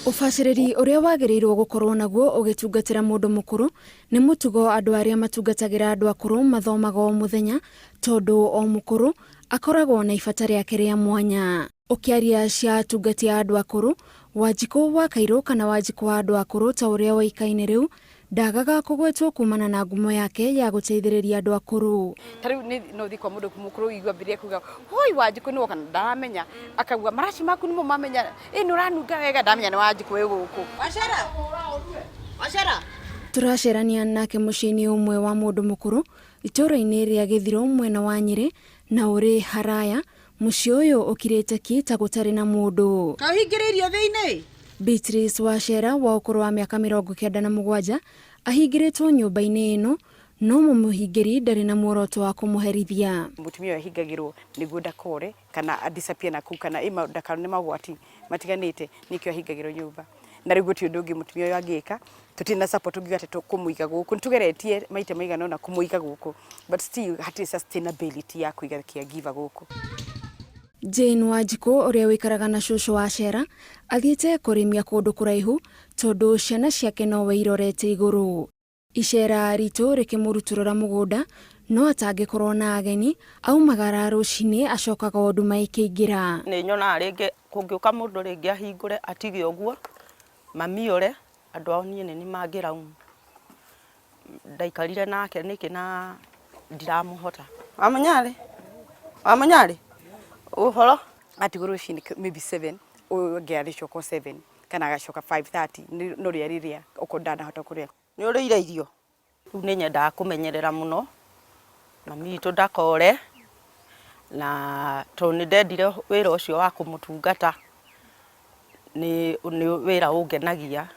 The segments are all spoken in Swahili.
Ubacĩrĩri uria wagĩrĩirwo gũkorwo naguo ũgĩtungatĩra mũndũ mũkũrũ nĩ mũtugo andũ arĩa matungatagĩra andũ akũrũ mathomaga o mũthenya, tondũ o mũkũrũ akoragwo na ibata rĩake rĩa mwanya. Ũkĩaria cia atungati a andũ akũrũ, Wanjikũ wa Kairũ kana Wanjikũ wa andũ akũrũ ta ũrĩa woĩkaine rĩu, ndagaga kũgwetwo kumana na ngumo yake ya guteithiriria andũ akũrũ. Tariu no thikwa mundu mukuru igwa biria kuga hoi Wanjikũ ni wakana ndamenya akauga maraci maku nimo mamenya nuranunga wega ndamenya ni Wanjikũ wi guku wacera turacerania nake muciĩ-ini umwe wa mũndũ mũkũrũ itũra-inĩ rĩa Gĩthirũ mwena wa Nyĩrĩ na uri haraya. Muciĩ ũyũ ũkirĩte ki ta gũtarĩ na mũndũ. Kahingĩrĩirio thĩinĩ. Beatrice Wacera wa ũkũrũ wa mĩaka 97 ahingĩrĩtwo nyũmba-inĩ ĩno, no mũmũhingĩri ndarĩ na muoroto wa kũmũherithia. Mutumia ahingagĩrwo nĩguo ndakore kana adisappear na kuu kana ndakane magwati matiganĩte, nĩkĩo ahingagĩrwo nyũmba. Na rĩu gũtirĩ ũndũ ũngĩ mutumia ũyũ angĩka, tũtirĩ na support ũngĩ ati kũmũiga gũkũ. Nĩtũgeretie maita maigana ũna kũmũiga gũkũ, but still hatirĩ sustainability ya kũiga caregiver gũkũ. Jane Wanjikũ ũrĩa wĩikaraga na cũcũ Wacera athiĩte kũrĩmia kũndũ kũraihu tondũ ciana ciake no we irorete igũrũ. Icera ritũ rĩkĩmũrutũrũra mũgũnda, no atangĩkorwo na ageni aumagara rũcinĩ acokaga o nduma ikĩingĩra. Nĩ nyonaga rĩngĩ kũngĩũka mũndũ rĩngĩ ahingũre atige ũguo mamiore andũ ao niĩ nĩ mangĩrauma. Ndaikarire nake nĩkĩ na ndiramũhota. Wamanyarĩ uhoro atigwo rũcinĩ maybe 7 ũngĩ agĩcoka 7 kana agacoka 5:30 no rĩrĩa uko ndanahota kũrĩa. Nĩ ũrĩire irio. Rĩu nĩ nyendaga kũmenyerera mũno mami witũ ndakore, na tondũ nĩ ndendire wĩra ũcio wa kũmũtungata nĩ wĩra ũngenagia,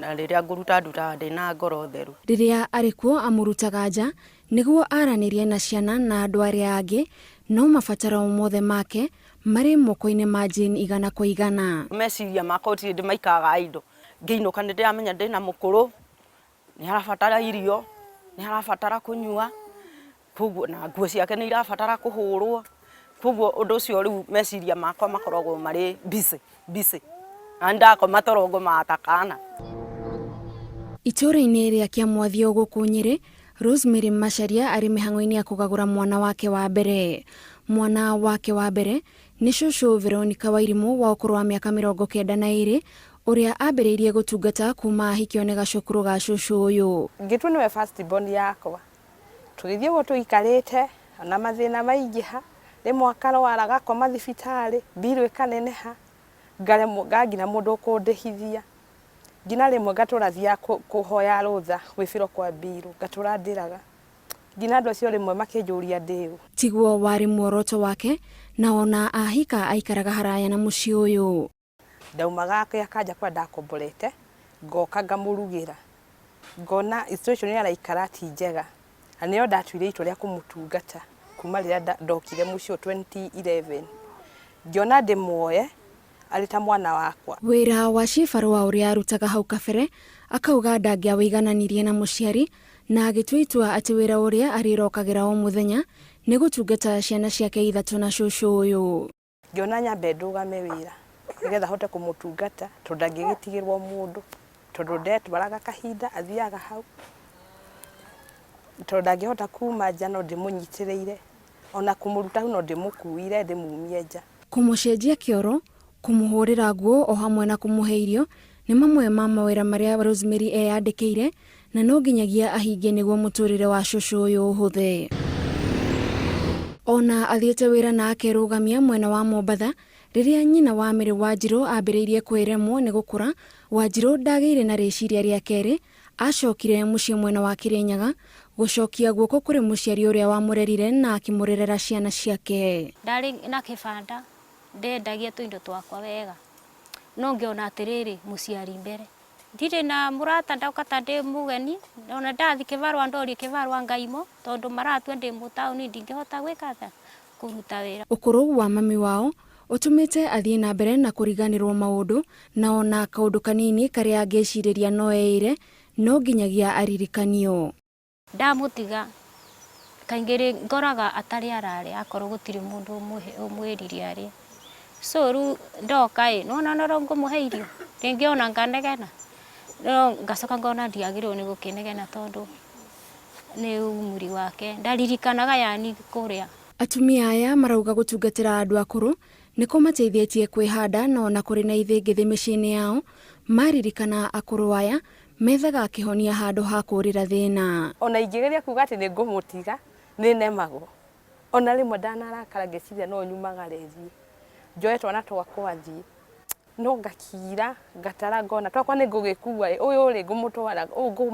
na rĩrĩa ngũruta ndutaga ndĩna ngoro theru. Rĩrĩa arĩ kuo amũrutaga nja nĩguo aranĩrie na ciana na andũ arĩa angĩ, no mabataro mothe make marĩ moko-inĩ ma Jane igana kwa igana. Meciria makwa gũtirĩ ndĩmaikaga indo, ngĩinũka nĩ ndĩramenya ndĩna mũkũrũ, nĩ arabatara irio, nĩ arabatara kũnyua, koguo na nguo ciake nĩ irabatara kũhũrwo, koguo ũndũ ũcio rĩu meciria makwa makoragwo marĩ busy na ndakoma toro ngũmata kana. Itũra-inĩ rĩa Kĩamwathio gũkũ Nyĩrĩ, Rosemary Macharia arĩ mĩhang'o-inĩ ya kũgagũra mwana wake wa mbere. Mwana wake wa mbere nĩ cũcũ Veronica Wairimũ wa ũkũrũ wa mĩaka 92 ũrĩa ambĩrĩirie gũtungata kuma ahikio nĩ gacũkũrũ ga cũcũ ũyũ. Ngĩtua nĩwe first born yakwa. Tũgĩthiĩ ũguo tũikarĩte na mathĩna maingĩha, rĩmwe akarwara gakoma thibitarĩ, mbirũ ĩkaneneha, ngagina mũndũ kũndĩhithia. Ngina rĩmwe ngatũrathia kũhoya rũtha gwĩbĩrwo kwa mbirũ, ngatũra ndĩraga. Ngina andũ acio rĩmwe makĩnjũria ndĩũ. Tiguo warĩ muoroto wake, na ona ahika aikaraga haraya na mũciĩ ũyũ. Ndaumaga akanja kwa ndakomborete, ngoka ngamũrugĩra. Ngona situation ya araikara ti njega. Na nĩyo ndatuire itua rĩa kũmũtungata kuma rĩrĩa ndokire mũciĩ 2011. Ngĩona ndĩmuoye arĩ ta mwana wakwa. Wĩra wa cibarũa ũrĩa arutaga hau kabere akauga ndangĩawĩigananirie na mũciari, na agĩtua itua atĩ wĩra ũrĩa arĩrokagĩra o mũthenya nĩ gũtungata ciana ciake ithatũ na cũcũ ũyũ. Ngĩona nyambe ndũgame wĩra nĩgetha hote kũmũtungata tondũ ndangĩgĩtigĩrwo mũndũ, tondũ ndetwaraga kahinda athiaga hau, tondũ ndangĩhota kuma nja no ndĩmũnyitĩrĩire, ona kũmũruta hau no ndĩmũkuire ndĩmumie nja. Kũmũcenjia kĩoro, kũmũhũrĩra nguo o hamwe na kũmũhe irio nĩ mamwe ma mawĩra marĩa Rosemary eyandĩkĩire, na no nginyagia ahingie nĩguo mũtũrĩre wa cũcũ ũyũ ũhũthe. Ona athiĩte wĩra na akerũgamia mwena wa Mombatha, rĩrĩa nyina wa Mĩrĩ Wanjirũ ambĩrĩirie kwĩremwo nĩ gũkũra, Wanjirũ ndagĩire na rĩciria rĩa kerĩ, acokire mũciĩ mwena wa Kĩrĩnyaga gũcokia guoko kũrĩ mũciari ũrĩa wamũrerire na akĩmũrerera ciana ciake. Ndarĩ na kĩbanda ndendagia tũindo twakwa wega, no ngĩona atĩrĩrĩ mũciari mbere, ndirĩ na mũrata ndauka ta ndĩ mũgeni, ona ndathi kĩbarũa ndorie kĩbarũa ngaimo, tondũ maratua ndĩ mũtaũni ndingĩhota gwĩka atĩa kũruta wĩra. Ũkũrũ wa mami wao ũtũmĩte athiĩ na mbere na kũriganĩrwo maũndũ, na ona kaũndũ kanini karĩa angĩcirĩria no eĩre no nginyagia aririkanio. Ndamũtiga kaingĩ ngoraga atarĩ ararĩ, akorwo gũtirĩ mũndũ ũmwĩrire arĩ. So rĩu ndoka nona no ngũmũhe irio ringi ona nganegena no ngacoka ngona ndiagirwo ni gukinegena tondu ni umuri wake ndaririkanaga yani kuria. Atumia aya marauga gutungatira andu akuru niko mateithietie kwihanda no na kuri na ithingithi micii-ini yao maririkana akuru aya methaga kihonia handu ha kurira thina. Ona ingigeria kuga ati ni ngumutiga ni nemagwo. Ona rimwe ndanarakara ngeciria no nyumagare thii. Njoe twana twakwa thii. No ngakira ngatara ngona twakwa ni ngugikua uyu ri ngumutwara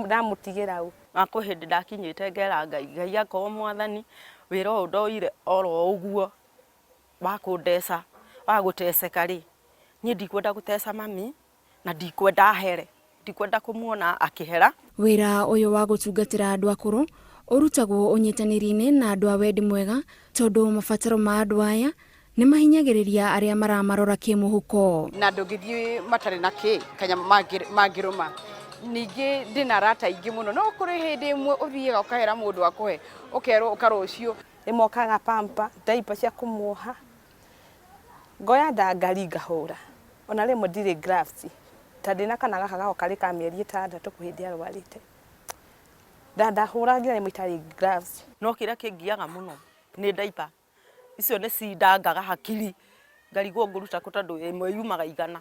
ndamutigira u. Ako hindi ndakinyite ngera Ngai akorwo mwathani wira undoire oro uguo bakundesa baguteseka ri ni ndikwenda gutesa mami na ndikwenda here ndikwenda kumuona akihera. Wira uyu wa gutungatira andu akuru urutagwo unyitaniri-ini na andu a wendi mwega tondu mabataro ma andu aya ni mahinyagiriria aria maramarora kimuhuko na ndungithii matari na kanya mangiruma. Ningi ndina rata ingi muno no kuri hindi imwe uthiega ukahera mundu akuhe ukerwo ukarucio Imokaga pampa daipa cia kumuoha ngoya ndangari ngahura. Ona rimwe ndire gloves tandina kana gaka gago kari ka mieri 6 kuhindi arwarite ndahura ngira rimwe itari gloves. No kira kingiaga muno ni daipa icio ni cindangaga hakiri ngarigwo nguruta kutandu imwe yumaga 100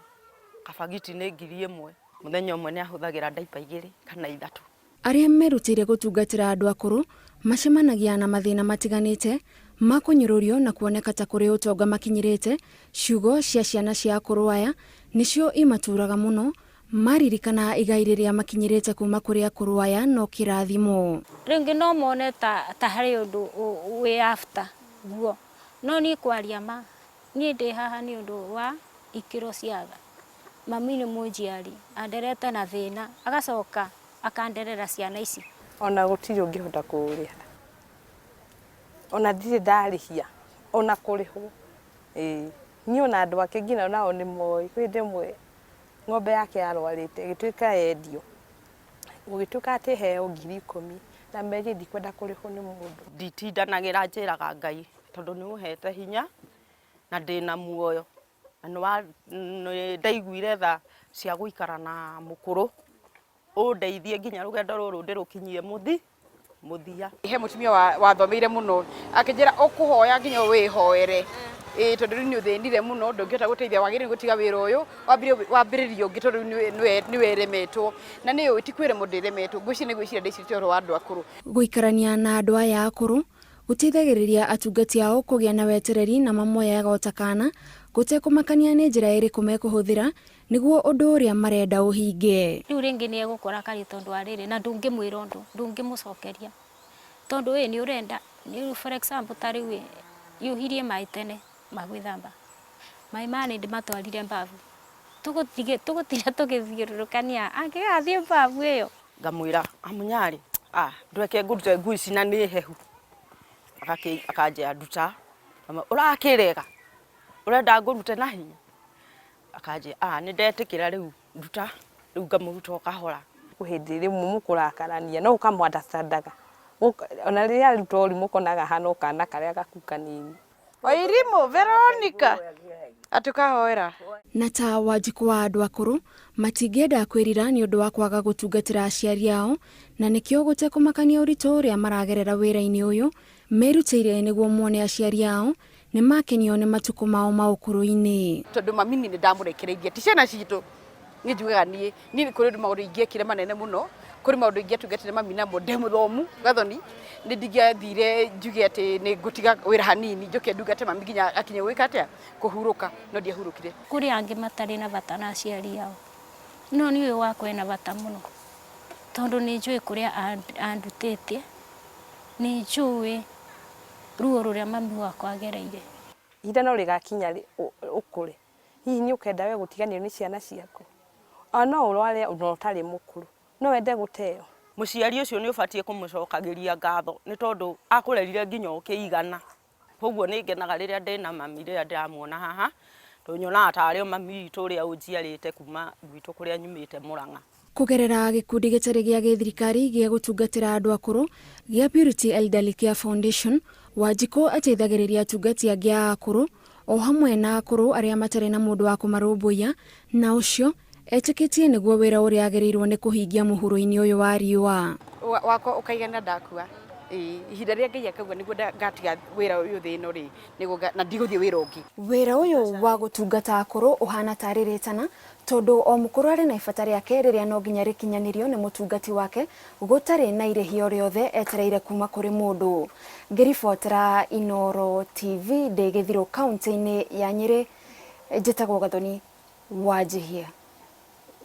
kabagiti ni 1000 muthenya umwe ni ahuthagira daipa 2 kana 3. Aria merutire gutungatira andu akuru macemanagia na mathina matiganite makunyururio na kuoneka ta kuri utonga makinyirite. Ciugo cia ciana cia akuru aya nicio imaturaga muno maririkana igairiria makinyirite kuma kuri akuru aya no kirathimo. Ringi no mone ta hari undu we after guo no ni kwaria ma ni ndi haha ni undu wa ikiro ciaga. Mami ni mujiari anderete na thina agacoka akanderera ciana ici. Ona gutiri ungihota kuria ona ndire ndarihia ona kurihwo ni ona andu ake ngina nao ni moi kwi ndimwe ng'ombe yake arwarite gituika endio gugituika ati heo 10,000 na meje ndikwenda kurihwo ni mundu. Nditindanagira njiraga Ngai tondu ni uhete hinya na ndina muoyo na ndaiguire tha cia guikara na mukuru undeithie nginya rugendo ruru ndirukinyie muthia. He mutumia wathomeire muno akinjira ukuhoya nginya wihoere tondu ni uthinire muno ndungihota guteithia wagiri gutiga wira uyu wambiririo ngi tondu ni weremetwo na ni utikwire mundu iremetwo nguci ni gwicira ndicirite oro andu akuru. Guikarania na andu aya akuru guteithagiriria atungati ao kugia na wetereri na mamoyaga utakana gutekumakania ni njira iriku mekuhuthira niguo undu uria marenda uhinge. Riu ringi ni egukora kari tondu ariri na ndungimwira undu ndungimucokeria tondu we ni urenda ni for example tari we yuhirie mai tene magwithamba mai mani ndimatwarire mbavu tugutira tugithiurukania angigathie mbavu iyo ngamwira amunyari ndweke ngurute ngui cina ni hehu akanje nduta urakirega urenda ngurute na hinya akanje ni ndetikira riu nduta riu ngamuruta ukahora kuhindi rimwe mukurakarania no ukamwandastandaga ona riria rutori mukonaga hano kana karia gakuka nini Wairimu Veronica atukahoera na ta wajiku wa andu akuru matingenda kwirira ni undu wa kwaga gutungatira aciari ao na nikio gutekumakania uritu uria maragerera wira-ini uyu merutire niguo muone aciari ao ni makenio ni matuku mao ma ukuru-ini tondu mamini ni ndamurekereirie ti ciana citu ni njugaga ni kuri maundu ingiekire manene muno kuri maundu ingiatungatire mami namo ndemuthomu gathoni ni ndigathire njuge ati ni ngutiga wira hanini njoke ndugate mami nginya akinye gwika atia kuhuruka no ndiahurukire. Kuri angi matari na bata na aciari ao no ni uyu wakwa ena bata muno tondu ni njui kuria andutite ni njui ruo ruria mami wakwa agereire. Ida no rigakinya ukure hihi ni ukenda we gutiganio ni ciana ciaku no urware unotari mukuru no wende guteo. Muciari ucio ni ubatie kumucokagiria ngatho ni tondu akurerire nginya ukiigana koguo ni ngenaga riria ndina mami riria ndamuona haha tunyona atari mami itu ria unjiarite kuma gwitu kuria nyumite Murang'a. Kugerera gikundi gitari gia githirikari gia gutungatira andu akuru gia Purity Elderly Care Foundation Wanjiku ateithagiriria atungati angi a akuru o hamwe na akuru aria matari na mundu wa kumarumbuiya na ucio Etikitie niguo wira uria agirirwo ni kuhingia muhuro-ini uyu wa riua wako ukaigana ndakua ihinda ria Ngai akauga niguo ngatiga wira uyu thino ri niguo na ndiguthie wira ungi. Wira uyu wa gutungata akuru uhana tariritana tondu o mukuru ari na ibata riake riria no nginya rikinyanirio ni mutungati wake gutari na irihio riothe etereire kuma kuri mundu. Ngiribotera Inooro TV ndigithiro kaunti-ini ya Nyeri, njitagwo Gathoni Wanjihia.